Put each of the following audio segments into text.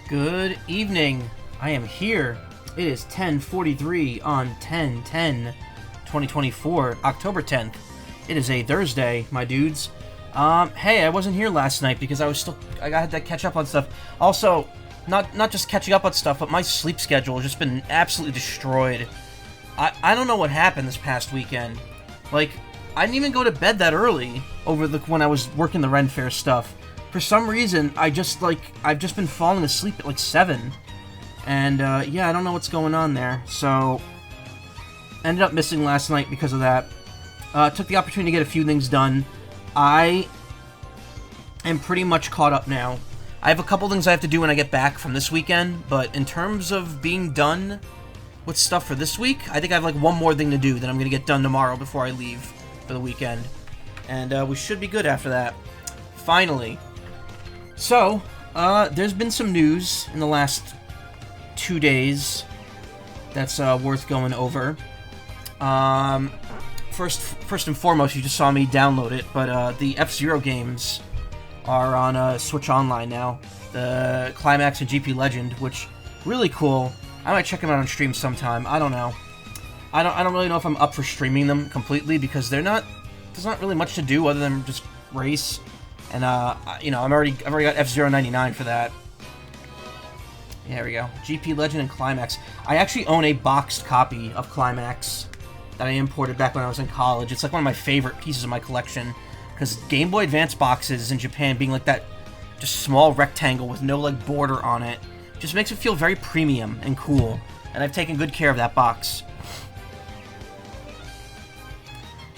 Good evening. I am here. It is 10:43 on 10/10/2024, October 10th. It is a Thursday, my dudes. Hey, I wasn't here last night because I had to catch up on stuff. Also, not just catching up on stuff, but my sleep schedule has just been absolutely destroyed. I don't know what happened this past weekend. Like, I didn't even go to bed that early when I was working the Ren Fair stuff. For some reason, I've just been falling asleep at like 7. And, yeah, I don't know what's going on there. So, ended up missing last night because of that. Took the opportunity to get a few things done. I am pretty much caught up now. I have a couple things I have to do when I get back from this weekend, but in terms of being done with stuff for this week, I think I have like one more thing to do that I'm going to get done tomorrow before I leave for the weekend. And we should be good after that. Finally. So, there's been some news in the last 2 days that's worth going over. First and foremost, you just saw me download it, but the F-Zero games are on Switch Online now. The Climax and GP Legend, which really cool. I might check them out on stream sometime. I don't know. I don't really know if I'm up for streaming them completely because there's not really much to do other than just race. And I've already got F-Zero 99 for that. There we go. GP Legend and Climax. I actually own a boxed copy of Climax that I imported back when I was in college. It's like one of my favorite pieces of my collection because Game Boy Advance boxes in Japan being like that just small rectangle with no like border on it just makes it feel very premium and cool. And I've taken good care of that box.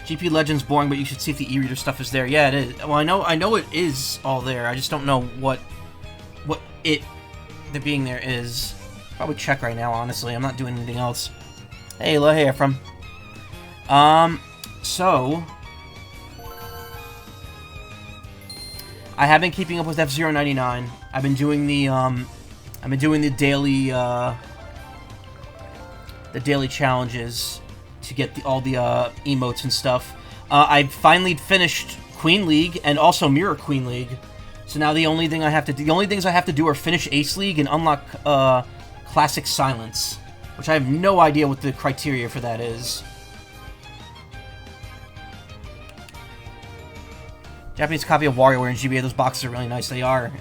GP Legend's boring, but you should see if the e-reader stuff is there. Yeah, it is. Well, I know it is all there. I just don't know what the being there is. Probably check right now, honestly. I'm not doing anything else. Hey, hey, Ephraim. So I have been keeping up with F-Zero 99. I've been doing the daily challenges to get all the emotes and stuff. I finally finished Queen League and also Mirror Queen League. So now the only things I have to do are finish Ace League and unlock Classic Silence, which I have no idea what the criteria for that is. Japanese copy of WarioWare and GBA, those boxes are really nice. They are.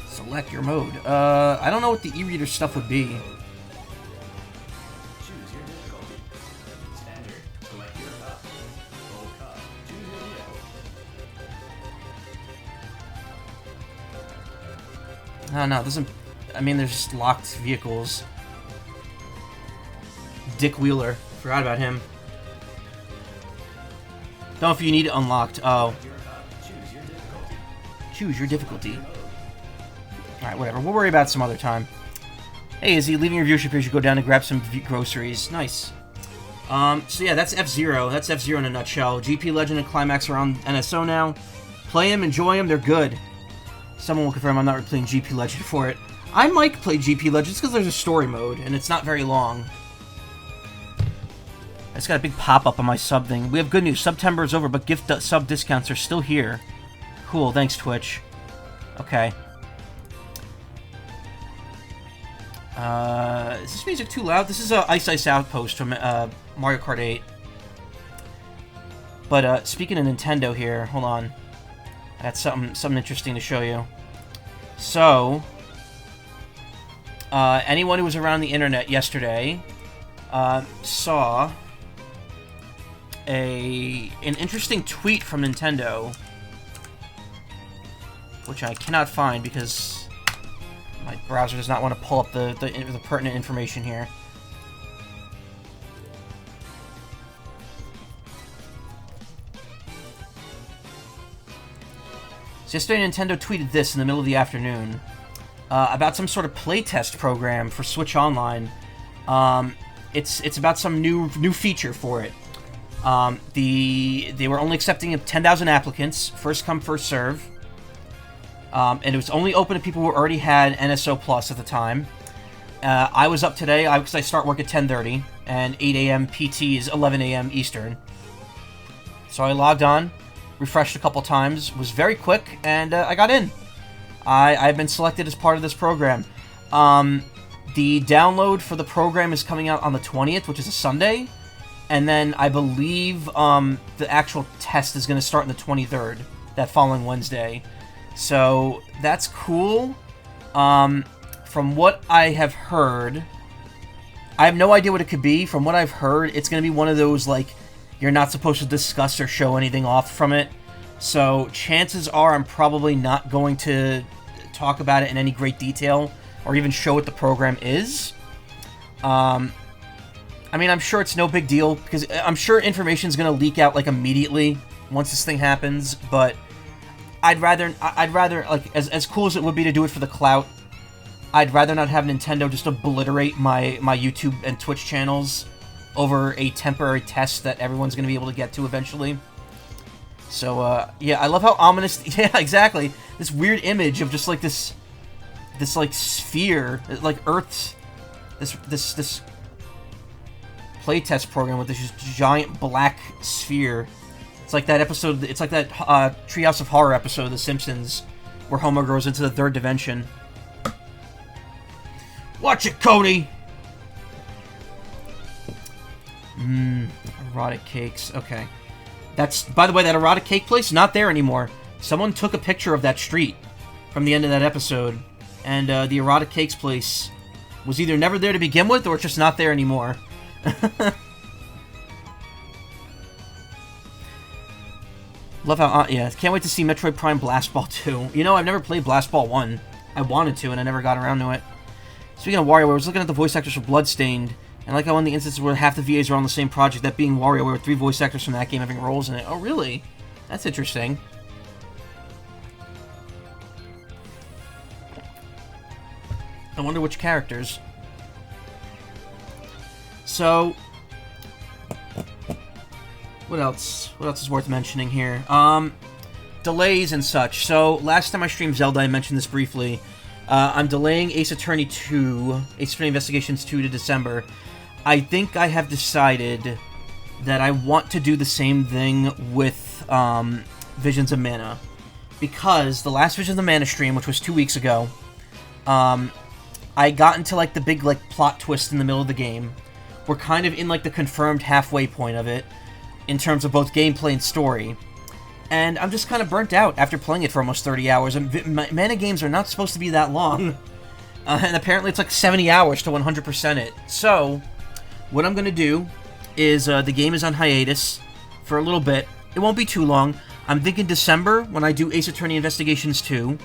Select your mode. I don't know what the e-reader stuff would be. Choose your difficulty. Standard. Select your cup. Full cup. Choose your vehicle. No, it doesn't. I mean, there's just locked vehicles. Dick Wheeler. Forgot about him. Don't know if you need it unlocked. Oh. Choose your difficulty. Alright, whatever. We'll worry about it some other time. Hey, Izzy, leaving your viewership here, you should go down and grab some groceries. Nice. So yeah, that's F-Zero. That's F-Zero in a nutshell. GP Legend and Climax are on NSO now. Play them, enjoy them, they're good. Someone will confirm I'm not replaying GP Legend for it. I might play GP Legend just because there's a story mode, and it's not very long. I just got a big pop-up on my sub thing. We have good news. September is over, but gift sub discounts are still here. Cool, thanks, Twitch. Okay. Is this music too loud? This is a Ice Ice Outpost from Mario Kart 8. But speaking of Nintendo here, hold on. I got something interesting to show you. So, anyone who was around the internet yesterday saw an interesting tweet from Nintendo, which I cannot find because my browser does not want to pull up the pertinent information here. So yesterday, Nintendo tweeted this in the middle of the afternoon about some sort of playtest program for Switch Online. It's about some new feature for it. They were only accepting 10,000 applicants, first come, first serve. And it was only open to people who already had NSO Plus at the time. I was up today because I start work at 10:30, and 8 a.m. PT is 11 a.m. Eastern. So I logged on, refreshed a couple times, was very quick, and I got in. I've been selected as part of this program. The download for the program is coming out on the 20th, which is a Sunday. And then I believe the actual test is going to start on the 23rd, that following Wednesday. So that's cool. From what I have heard, I have no idea what it could be. From what I've heard, it's going to be one of those, like, you're not supposed to discuss or show anything off from it. So chances are I'm probably not going to talk about it in any great detail or even show what the program is. I mean, I'm sure it's no big deal, because I'm sure information's going to leak out, like, immediately once this thing happens, but I'd rather, like, as cool as it would be to do it for the clout, I'd rather not have Nintendo just obliterate my YouTube and Twitch channels over a temporary test that everyone's going to be able to get to eventually. So, yeah, I love how ominous, yeah, exactly, this weird image of just, like, this like, sphere, like, Earth's, this playtest program with this giant black sphere. It's like that episode, it's like that Treehouse of Horror episode of The Simpsons where Homer goes into the third dimension. Watch it, Cody! Erotic cakes, okay. That's, by the way, that erotic cake place, not there anymore. Someone took a picture of that street from the end of that episode, and the erotic cakes place was either never there to begin with, or it's just not there anymore. Love how, yeah, can't wait to see Metroid Prime Blast Ball 2. You know, I've never played Blast Ball 1. I wanted to, and I never got around to it. Speaking of WarioWare, I was looking at the voice actors for Bloodstained, and like how in the instances where half the VAs are on the same project, that being WarioWare with 3 voice actors from that game having roles in it. Oh, really? That's interesting. I wonder which characters. So, what else? What else is worth mentioning here? Delays and such. So, last time I streamed Zelda, I mentioned this briefly. I'm delaying Ace Attorney 2, Ace Attorney Investigations 2 to December. I think I have decided that I want to do the same thing with Visions of Mana. Because the last Visions of Mana stream, which was 2 weeks ago, I got into, like, the big, like, plot twist in the middle of the game. We're kind of in, like, the confirmed halfway point of it, in terms of both gameplay and story. And I'm just kind of burnt out after playing it for almost 30 hours. And Mana games are not supposed to be that long. And apparently it's like 70 hours to 100% it. So, what I'm going to do is, the game is on hiatus for a little bit. It won't be too long. I'm thinking December, when I do Ace Attorney Investigations 2,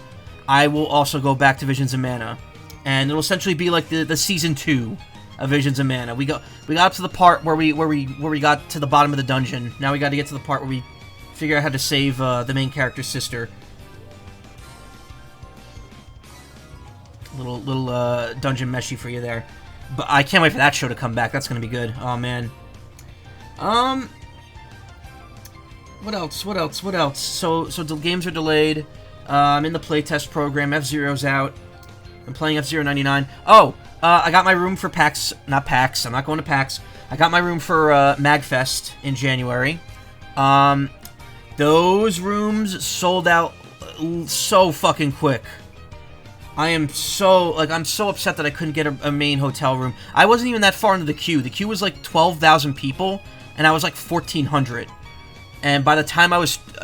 I will also go back to Visions of Mana. And it'll essentially be like the Season 2 of Visions of Mana. We got up to the part where we got to the bottom of the dungeon. Now we got to get to the part where we figure out how to save the main character's sister. Little dungeon meshy for you there. But I can't wait for that show to come back. That's gonna be good. Oh man. What else? So the games are delayed. I'm in the playtest program. F-Zero's out. I'm playing F-Zero 99. Oh, I got my room for PAX. Not PAX. I'm not going to PAX. I got my room for MAGFest in January. Those rooms sold out so fucking quick. I'm so upset that I couldn't get a main hotel room. I wasn't even that far into the queue. The queue was like 12,000 people, and I was like 1,400. And by the time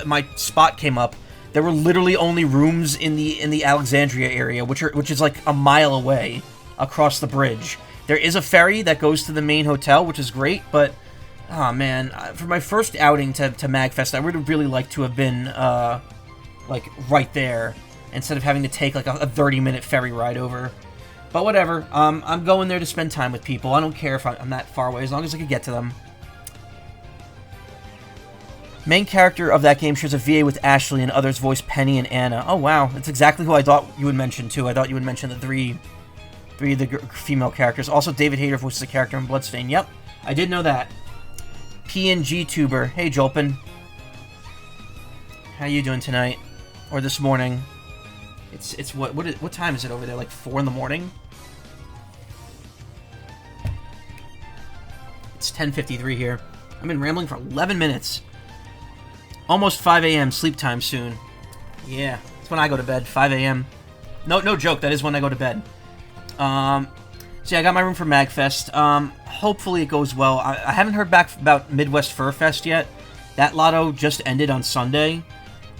my spot came up, there were literally only rooms in the Alexandria area, which is like a mile away across the bridge. There is a ferry that goes to the main hotel, which is great, but oh man, for my first outing to MAGFest, I would have really liked to have been like right there instead of having to take like a 30-minute ferry ride over. But whatever, I'm going there to spend time with people. I don't care if I'm that far away, as long as I can get to them. Main character of that game shares a VA with Ashley, and others voice Penny and Anna. Oh wow, that's exactly who I thought you would mention too. I thought you would mention the three of the female characters. Also, David Hayter voices a character in Bloodstained. Yep, I did know that. PNG Tuber. Hey, Jolpin. How you doing tonight? Or this morning? It's what time is it over there? Like 4 in the morning? It's 10:53 here. I've been rambling for 11 minutes. Almost 5 a.m. sleep time soon. Yeah, that's when I go to bed, 5 a.m. No joke, that is when I go to bed. So yeah, I got my room for MAGFest. Hopefully it goes well. I haven't heard back about Midwest Fur Fest yet. That lotto just ended on Sunday.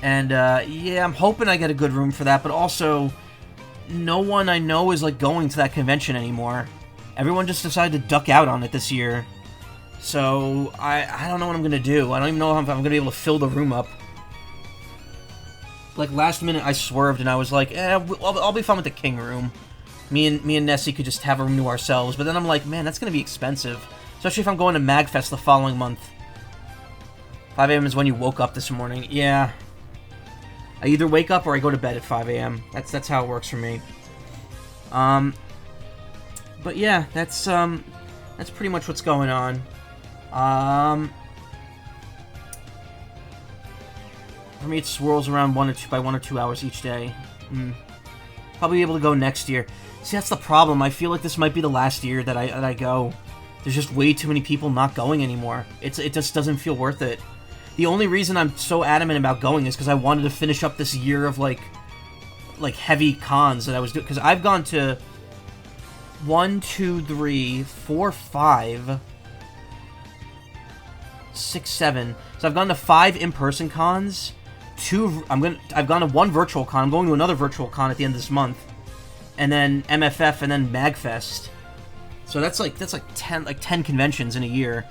And, yeah, I'm hoping I get a good room for that, but also, no one I know is, like, going to that convention anymore. Everyone just decided to duck out on it this year. So, I don't know what I'm gonna do. I don't even know if I'm gonna be able to fill the room up. Like, last minute I swerved and I was like, I'll be fine with the king room. Me and Nessie could just have a room to ourselves, but then I'm like, man, that's gonna be expensive. Especially if I'm going to MAGFest the following month. 5 a.m. is when you woke up this morning. Yeah. I either wake up or I go to bed at 5 a.m. That's how it works for me. But yeah, that's pretty much what's going on. For me, it swirls around 1 or 2 hours each day. Probably be able to go next year. See, that's the problem. I feel like this might be the last year that I go. There's just way too many people not going anymore. It just doesn't feel worth it. The only reason I'm so adamant about going is because I wanted to finish up this year of like heavy cons that I was doing. Because I've gone to 1, 2, 3, 4, 5, 6, 7. So I've gone to 5 in-person cons. I've gone to 1 virtual con. I'm going to another virtual con at the end of this month, and then MFF, and then MAGFest. So that's like 10 conventions in a year.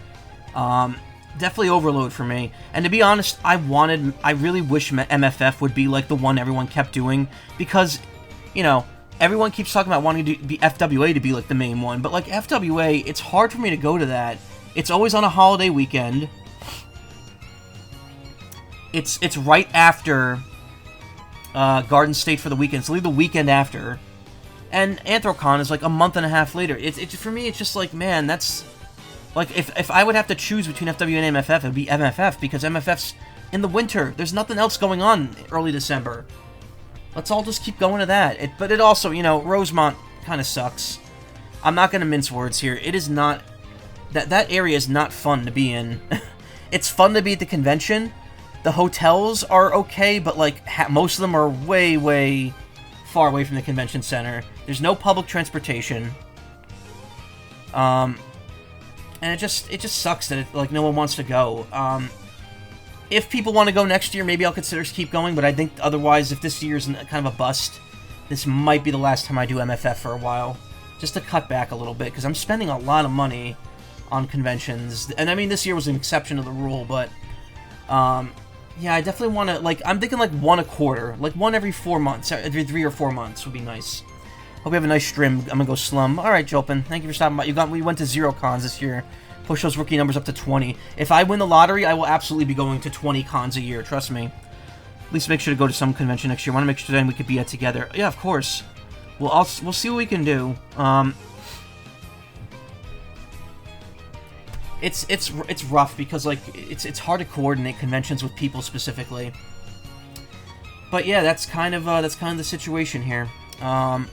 Definitely overload for me. And to be honest, I really wish MFF would be like the one everyone kept doing, because, you know, everyone keeps talking about wanting to be FWA to be like the main one, but like FWA, it's hard for me to go to that. It's always on a holiday weekend. It's right after Garden State for the weekend. So leave the weekend after. And Anthrocon is like a month and a half later. For me, it's just like, man, that's... Like, if I would have to choose between FW and MFF, it would be MFF, because MFF's in the winter. There's nothing else going on early December. Let's all just keep going to that. But it also, you know, Rosemont kind of sucks. I'm not going to mince words here. It is not... That area is not fun to be in. It's fun to be at the convention. The hotels are okay, but, like, most of them are way, way far away from the convention center. There's no public transportation. And it just sucks that, like, no one wants to go. If people want to go next year, maybe I'll consider to keep going, but I think otherwise, if this year's kind of a bust, this might be the last time I do MFF for a while. Just to cut back a little bit, because I'm spending a lot of money on conventions. And, I mean, this year was an exception to the rule, but... yeah, I definitely want to, like, I'm thinking, like, 1 a quarter. Like, 1 every 4 months. Every 3 or 4 months would be nice. Hope you have a nice stream. I'm gonna go slum. Alright, Jolpin. Thank you for stopping by. We went to 0 cons this year. Push those rookie numbers up to 20. If I win the lottery, I will absolutely be going to 20 cons a year. Trust me. At least make sure to go to some convention next year. I want to make sure then we could be at together. Yeah, of course. We'll see what we can do. It's rough because, like, it's hard to coordinate conventions with people specifically. But yeah, that's kind of the situation here. I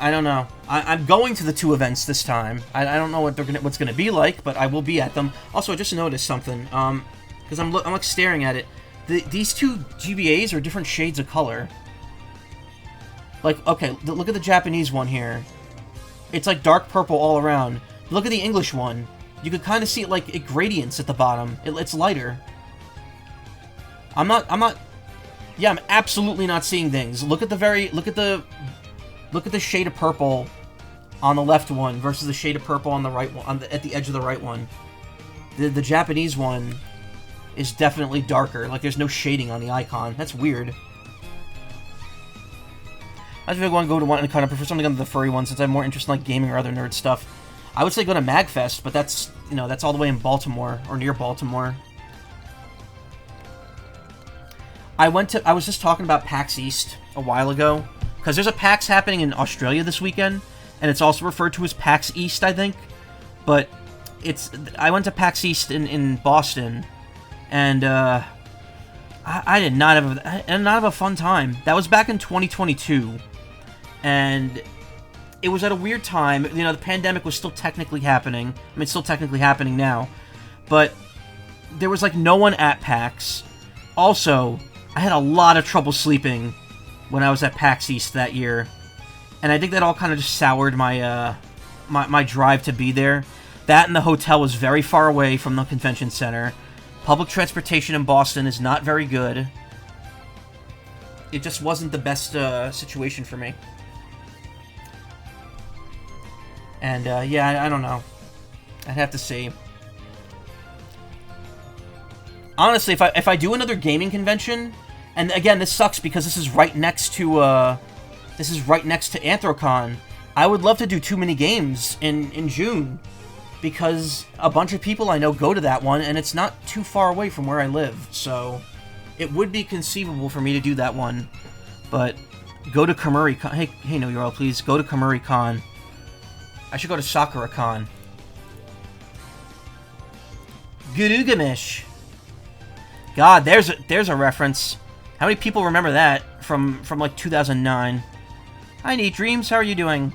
don't know. I'm going to the 2 events this time. I don't know what's gonna be like, but I will be at them. Also, I just noticed something. Because I'm like staring at it. These 2 GBAs are different shades of color. Like, okay, look at the Japanese one here. It's like dark purple all around. Look at the English one. You could kind of see it, like, it gradients at the bottom. It's lighter. I'm absolutely not seeing things. Look at the shade of purple on the left one versus the shade of purple on the right one, at the edge of the right one. The Japanese one is definitely darker. Like, there's no shading on the icon. That's weird. I just want to go to one and kind of prefer something under the furry one since I'm more interested in, like, gaming or other nerd stuff. I would say go to MAGFest, but that's, you know, that's all the way in Baltimore or near Baltimore. I was just talking about PAX East a while ago, because there's a PAX happening in Australia this weekend, and it's also referred to as PAX East, I think. But I went to PAX East in Boston, and I did not have a fun time. That was back in 2022, and it was at a weird time. You know, the pandemic was still technically happening. I mean, it's still technically happening now, but there was like no one at PAX. Also, I had a lot of trouble sleeping when I was at PAX East that year, and I think that all kind of just soured my my drive to be there. That and the hotel was very far away from the convention center. Public transportation in Boston is not very good. It just wasn't the best situation for me. And yeah, I don't know. I'd have to see. Honestly, if I do another gaming convention, and again, this sucks because this is right next to Anthrocon. I would love to do too many games in June, because a bunch of people I know go to that one, and it's not too far away from where I live, so it would be conceivable for me to do that one. But go to KamuriCon. Hey, No Yorl, please go to KamuriCon. I should go to SakuraCon. Gurugamish. God, there's a reference. How many people remember that from like 2009? Hi, Neat Dreams. How are you doing?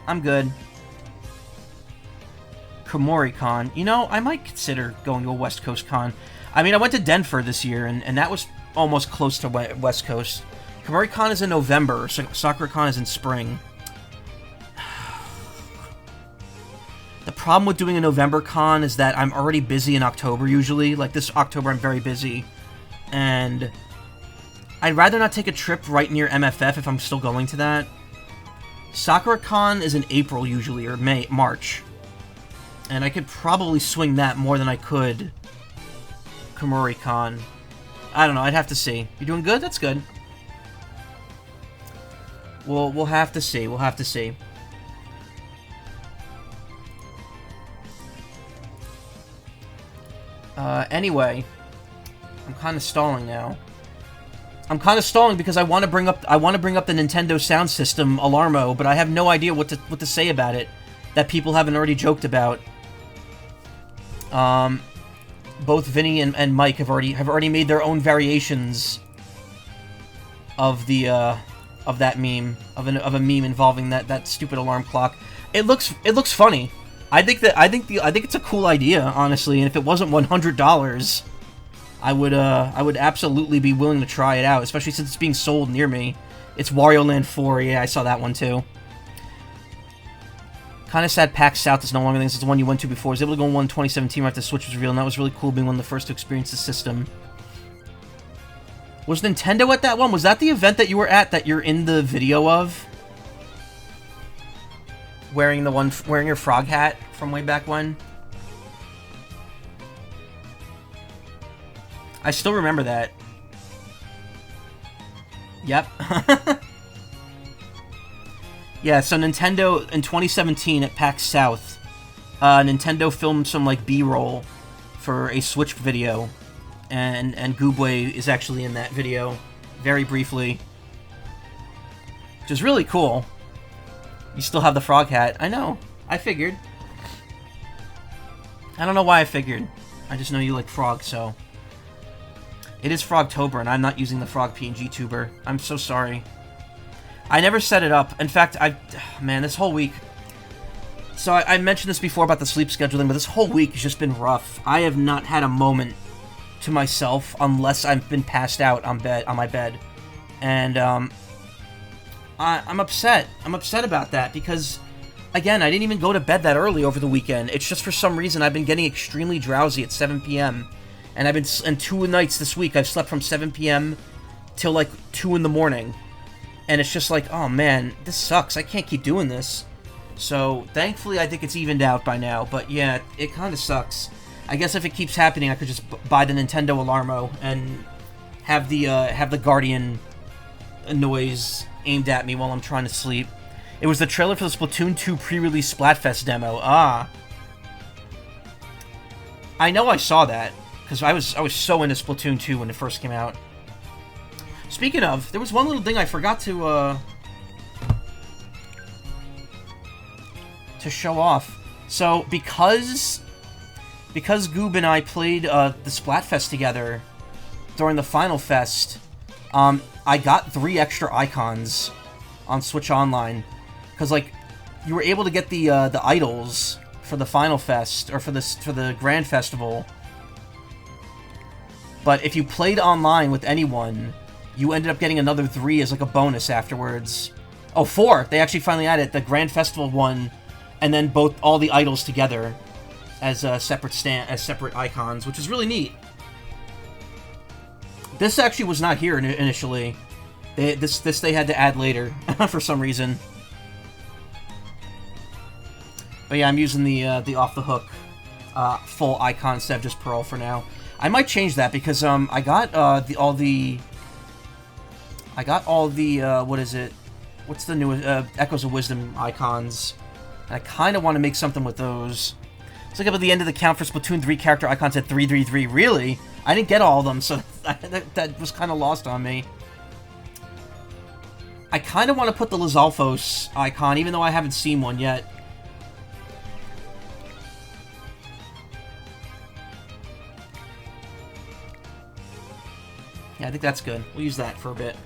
I'm good. KamuriCon. You know, I might consider going to a West Coast con. I mean, I went to Denver this year, and that was almost close to West Coast. KamuriCon is in November. SakuraCon is in spring. The problem with doing a November con is that I'm already busy in October usually. Like this October I'm very busy. And I'd rather not take a trip right near MFF if I'm still going to that. SakuraCon is in April usually, or March. And I could probably swing that more than I could KamuriCon. I don't know, I'd have to see. You doing good? That's good. We'll have to see. We'll have to see. Anyway, I'm kind of stalling now. I'm kind of stalling because I want to bring up the Nintendo Sound System Alarmo, but I have no idea what to say about it that people haven't already joked about. Both Vinny and Mike have already made their own variations of the of that meme of a meme involving that stupid alarm clock. It looks funny. I think it's a cool idea, honestly, and if it wasn't $100, I would absolutely be willing to try it out, especially since it's being sold near me. It's Wario Land 4, yeah, I saw that one too. Kind of sad PAX South is no longer things. It's the one you went to before. I was able to go in one in 2017 right after the Switch was revealed, and that was really cool, being one of the first to experience the system. Was Nintendo at that one? Was that the event that you were at that you're in the video of? Wearing your frog hat from way back when? I still remember that. Yep. Yeah, so Nintendo, in 2017 at PAX South, Nintendo filmed some, like, B-roll for a Switch video, and Goobway is actually in that video, very briefly. Which is really cool. You still have the frog hat. I know. I figured. I don't know why I figured. I just know you like frogs, so... It is Frogtober, and I'm not using the Frog PNG tuber. I'm so sorry. I never set it up. In fact, man, this whole week... So I mentioned this before about the sleep scheduling, but this whole week has just been rough. I have not had a moment to myself unless I've been passed out on my bed. And, I'm upset. I'm upset about that because, again, I didn't even go to bed that early over the weekend. It's just for some reason I've been getting extremely drowsy at 7 p.m. And I've been, and 2 nights this week, I've slept from 7 p.m. till like 2 in the morning. And it's just like, oh man, this sucks. I can't keep doing this. So, thankfully, I think it's evened out by now. But yeah, it kind of sucks. I guess if it keeps happening, I could just buy the Nintendo Alarmo and have the Guardian noise aimed at me while I'm trying to sleep. It was the trailer for the Splatoon 2 pre-release Splatfest demo. Ah. I know I saw that, because I was so into Splatoon 2 when it first came out. Speaking of, there was one little thing I forgot to show off. So, because Goob and I played the Splatfest together during the Final Fest, I got 3 extra icons on Switch Online, because like you were able to get the idols for the Final Fest or for the Grand Festival But if you played online with anyone, you ended up getting another 3 as like a bonus afterwards. Oh, 4! They actually finally added the Grand Festival one, and then all the idols together as separate icons, which is really neat. This actually was not here initially. This they had to add later for some reason. But yeah, I'm using the off the hook full icon instead of just Pearl for now. I might change that because I got all the what is it? What's the new Echoes of Wisdom icons? And I kind of want to make something with those. Let's look up at the end of the count for Splatoon 3 character icons at 333. Really? I didn't get all of them, so that was kind of lost on me. I kind of want to put the Lizalfos icon, even though I haven't seen one yet. Yeah, I think that's good. We'll use that for a bit.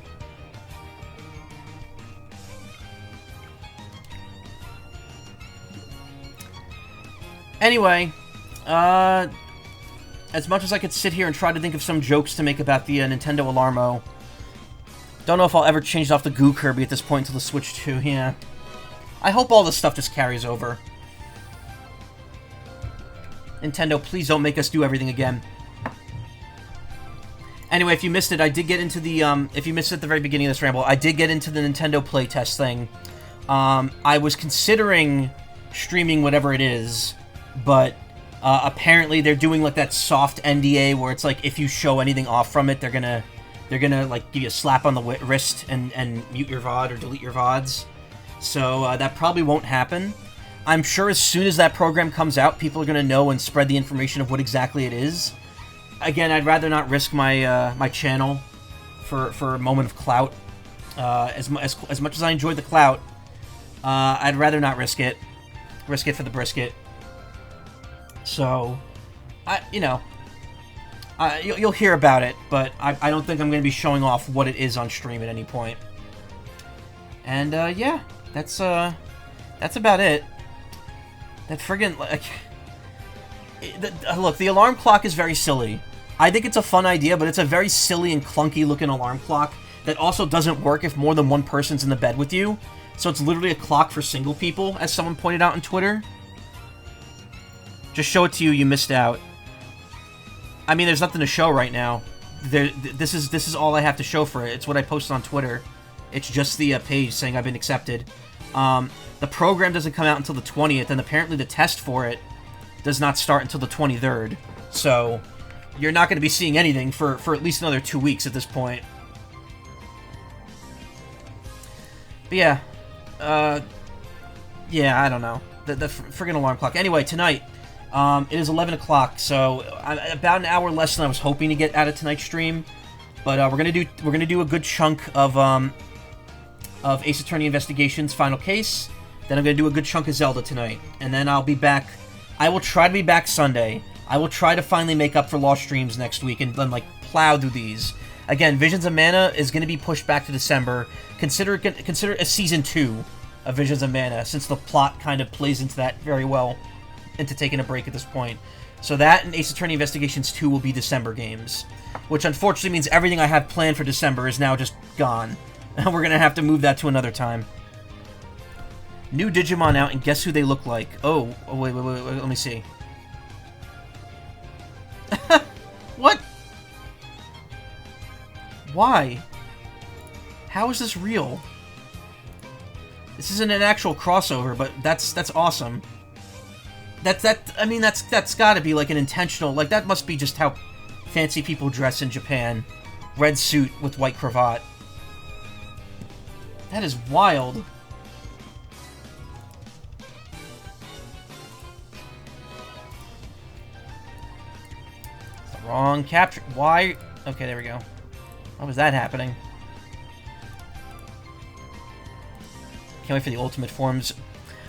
Anyway, as much as I could sit here and try to think of some jokes to make about the Nintendo Alarmo, don't know if I'll ever change it off the Goo Kirby at this point until the Switch 2, yeah. I hope all this stuff just carries over. Nintendo, please don't make us do everything again. Anyway, if you missed it, I did get into the, if you missed it at the very beginning of this ramble, I did get into the Nintendo Playtest thing. I was considering streaming whatever it is, but apparently they're doing like that soft NDA where it's like if you show anything off from it, they're gonna like give you a slap on the wrist and mute your VOD or delete your VODs. So that probably won't happen. I'm sure as soon as that program comes out, people are gonna know and spread the information of what exactly it is. Again, I'd rather not risk my my channel for a moment of clout. As much as I enjoy the clout, I'd rather not risk it. Risk it for the brisket. So, you'll hear about it, but I don't think I'm going to be showing off what it is on stream at any point. And yeah, that's about it. That friggin' like, look, the alarm clock is very silly. I think it's a fun idea, but it's a very silly and clunky looking alarm clock that also doesn't work if more than one person's in the bed with you. So it's literally a clock for single people, as someone pointed out on Twitter. Just show it to you, you missed out. I mean, there's nothing to show right now. This is all I have to show for it. It's what I posted on Twitter. It's just the page saying I've been accepted. The program doesn't come out until the 20th, and apparently the test for it does not start until the 23rd. So, you're not going to be seeing anything for at least another 2 weeks at this point. But yeah. Yeah, I don't know. The friggin' alarm clock. Anyway, tonight, it is 11 o'clock, so about an hour less than I was hoping to get out of tonight's stream. But we're gonna do a good chunk of Ace Attorney Investigation's final case. Then I'm gonna do a good chunk of Zelda tonight, and then I'll be back. I will try to be back Sunday. I will try to finally make up for lost streams next week and then like plow through these. Again, Visions of Mana is going to be pushed back to December. Consider a Season 2 of Visions of Mana, since the plot kind of plays into that very well, into taking a break at this point. So that and Ace Attorney Investigations 2 will be December games, which unfortunately means everything I have planned for December is now just gone. And we're going to have to move that to another time. New Digimon out, and guess who they look like? Oh, wait, let me see. What? Why? How is this real? This isn't an actual crossover, but that's awesome. I mean, that's gotta be like an intentional, like that must be just how fancy people dress in Japan. Red suit with white cravat. That is wild. Wrong capture. Why? Okay, there we go. Why was that happening? Can't wait for the ultimate forms.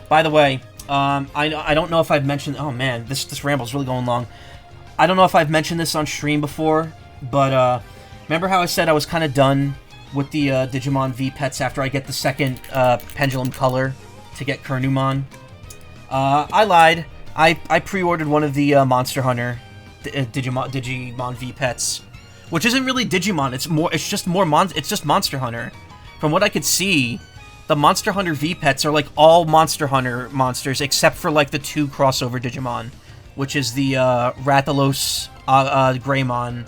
By the way, I don't know if I've mentioned. Oh man, this ramble's really going long. I don't know if I've mentioned this on stream before, but remember how I said I was kind of done with the Digimon V pets after I get the second Pendulum color to get Kernumon? I lied. I pre-ordered one of the Monster Hunter Digimon V pets which isn't really Digimon. It's just Monster Hunter. From what I could see, the Monster Hunter V pets are like all Monster Hunter monsters except for like the 2 crossover Digimon, which is the Rathalos Greymon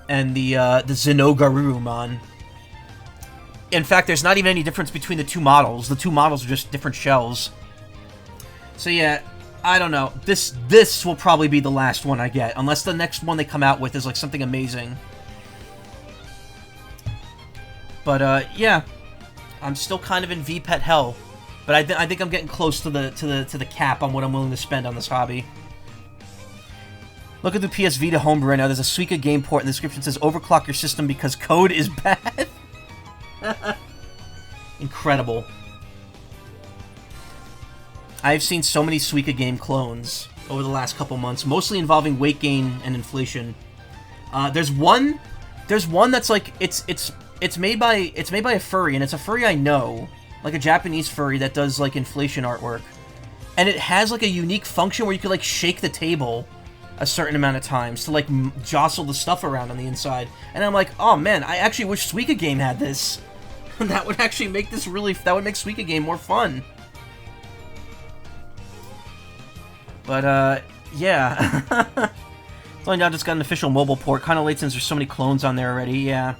and the Zenogurumon. In fact, there's not even any difference between the 2 models. The 2 models are just different shells. So yeah, I don't know. This will probably be the last one I get, unless the next one they come out with is like something amazing. But yeah, I'm still kind of in V-Pet hell. But I think I'm getting close to the cap on what I'm willing to spend on this hobby. Look at the PS Vita homebrew right now. There's a Suika game port, and the description says overclock your system because code is bad. Incredible. I've seen so many Suika game clones over the last couple months, mostly involving weight gain and inflation. There's one that's like it's made by a furry, and it's a furry I know, like a Japanese furry that does like inflation artwork, and it has like a unique function where you could like shake the table a certain amount of times to like jostle the stuff around on the inside. And I'm like, oh man, I actually wish Suika game had this. That would actually make this that would make Suika game more fun. But yeah. It's only now just got an official mobile port. Kind of late since there's so many clones on there already. Yeah.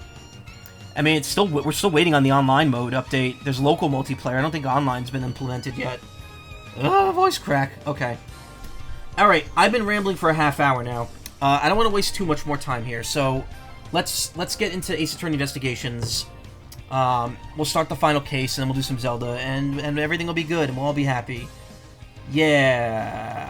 I mean, we're still waiting on the online mode update. There's local multiplayer. I don't think online's been implemented yet. Oh, voice crack. Okay. Alright, I've been rambling for a half hour now. I don't want to waste too much more time here, so let's get into Ace Attorney Investigations. We'll start the final case, and then we'll do some Zelda, and everything will be good, and we'll all be happy. Yeah.